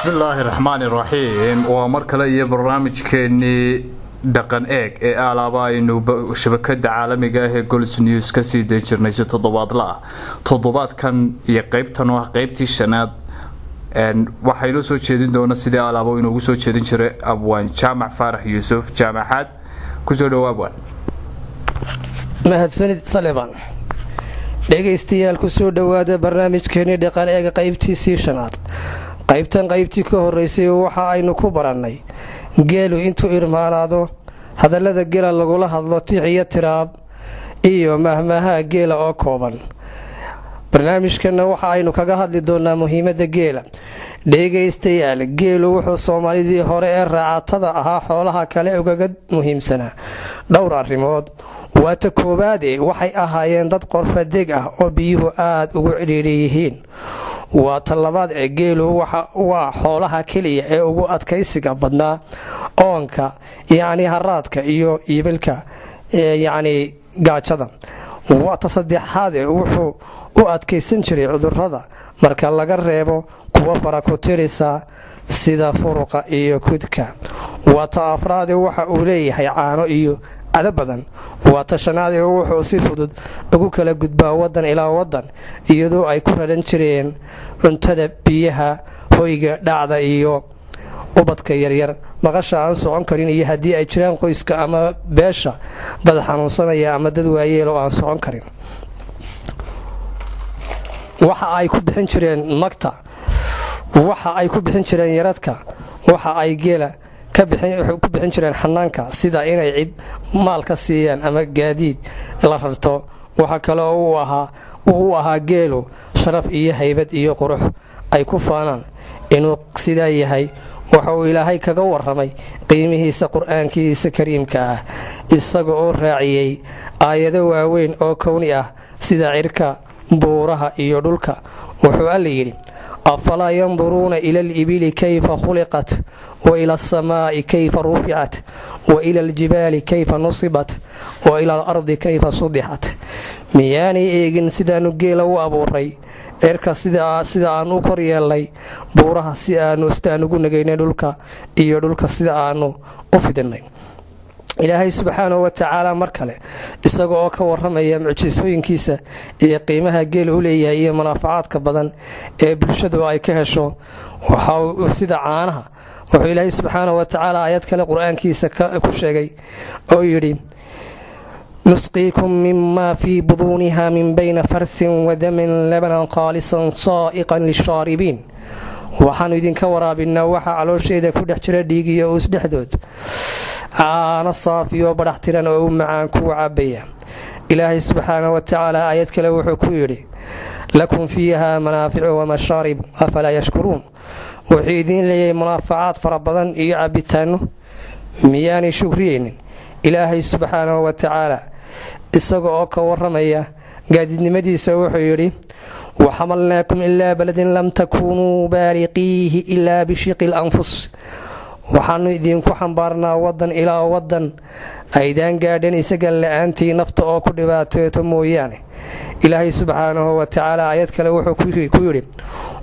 بسم الله الرحمن الرحيم ومركله iyo barnaamijkeeni dhaqan eeg ee alaabaainu shabakada caalamiga ah ee Gols News ka sii deejirnay toddobaadkan iyo qaybtan waa qaybtii shanaad waxaynu soo jeedin doona sidii alaabo inuu soo jeedin jiray Abwaan Jaamac Faarax Yuusuf Jaamacaad ku soo dhawaabwan mahadsanid Saleeban dhageystayaal ku soo dhawaada barnaamijkeeni dhaqan eeg qaybtii shanaad qaybtii ka horeysay waxa aynu ku barannay geelu intuu irmaanaado hadallada geela lagula hadlo tiiciyo tiraab iyo mahmaha geela oo kooban barnaamijkana waxa aynu kaga hadli doonaa muhiimadda geela dhageystayaal geelu wuxuu Soomaalidii hore ee raacatada ahaa xoolaha kale uga muhiimsanaa dhowr arrimood waata koobaad waxay ahaayeen dad qorfadeeg ah oo biyuhu aad ugu ciriiriyihiin waa talabaad geelu waa xoolaha kaliya ee ugu adkaysiga badnaa oonka yaani haraadka iyo iibilka yaani gaajada waa tasaddexaad wuxuu u adkaysan jiray cudurrada marka laga reebo kuwa farakutirisa sida furuqa iyo kudka waa taafraad waxa uu leeyahay caano iyo ada badan waa tashanaad wuxuu si fudud ugu kala gudbaa wadan ilaa wadan iyadoo ay ku raran jireen cuntada biyaha hoyga dhacda iyo ubadka yaryar maqasha aan socon karin iyo hadii ay jiraan qoyska ama beesha dad xanuunsanaya ama dad waayeel oo aan socon karin waxa ay ku bixin jireen magta waxa ay ku bixin jireen yaradka waxa ay geela ku bixin jireen xanaanka sida inay cid maal ka siiyaan ama gaadiid la rarto waxa kale oo uu ahaa geelu sharaf iyo haybad iyo qurux ay ku faanaan inuu sida yahay waxa uu Ilaahay kaga waramay qiimihiisa Qur'aankiisa Kariimka ah isaga oo raaciyay aayado waaweyn oo kowni ah sida cirka buuraha iyo dhulka wuxuu Alle أفلا ينظرون إلى الإبل كيف خلقت وإلى السماء كيف رفعت وإلى الجبال كيف نصبت وإلى الأرض كيف صدحت مياني إيجن سيدا نجيلا وأبوري إركا سيدا أنو كوريالي بورها سيدا نستانو نجينا دولكا إيو دولكا سيدا أنو أفدنين إلهي سبحانه وتعالى مركله isagoo ka waramaya mucjisooyinkiisa iyo qiimaha geel u leeyahay iyo manaafacaadka badan ee bulshadu ay ka hesho waxa uu sida caanaha wuxuu Ilaahay subhanahu wa ta'ala ayad kale quraankiisa ku sheegay oo yiri نسقيكم مما في بطونها من بين فرث ودم لبنا خالصا صائقا للشاربين waxaan idinka waraabinaa waxa caloosheeda ku dhex jira dhiig iyo us dhexdood ana saafiyo baraxtiran oo macaan ku cabaya Ilaahay subhanahu wa ta'ala ayad kale wuxuu ku yiri lakum fiha manaafi'u wa masharib afala yashkurun wuxuu idin leeyahay manaafacaad fara badan iyo cabitaano miyaani shukriyin Ilaahay subhanahu wa ta'ala isagoo ka waramaya gaadidnimadiisa wuxuu yiri وحملناكم إلا بلد لم تكونوا بالغيه إلا بشق الأنفس waxaanu idinku xambaarnaa wadan ilaa wadan aydan gaadhin isaga la'aantii nafta oo ku dhibaateeyo mooyane Ilaahay subhanahu wa ta'ala ayad kale wuxuu ku yiri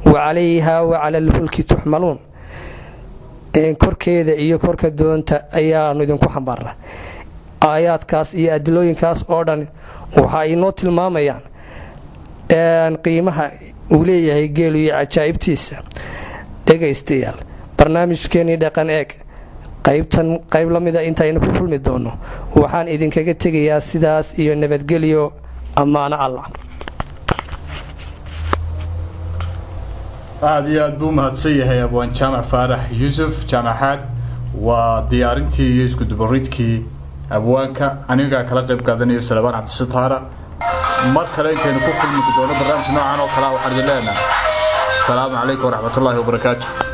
wa alayha wa ala al-fulki tuhmalun korkeeda iyo korka doonta ayaanu idinku xambaarnaa aayadkaas iyo adilooyinkaas oo dhan waxa ay noo tilmaamayaan qiimaha uu leeyahay geelu iyo ajaa'ibtiisa dhageystayaal barnaamijkeeni dhaqan eeg qayb lamida intaynu ku kulmi doono waxaan idinkaga tegayaa sidaas iyo nabadgelyo amaana Allah aad buu mahadsan yahay Abwaan Jaamac Faarax Yuusuf Jaamacaad waa diyaarintii iyo isku dubaridkii abwaanka aniga kala qayb qaadanayo Saleeban Cabdisataara markale intaynu ku kulmi doono barnaamij noocan oo kala waxaan leenahay السلام عليكم ورحمة الله وبركاته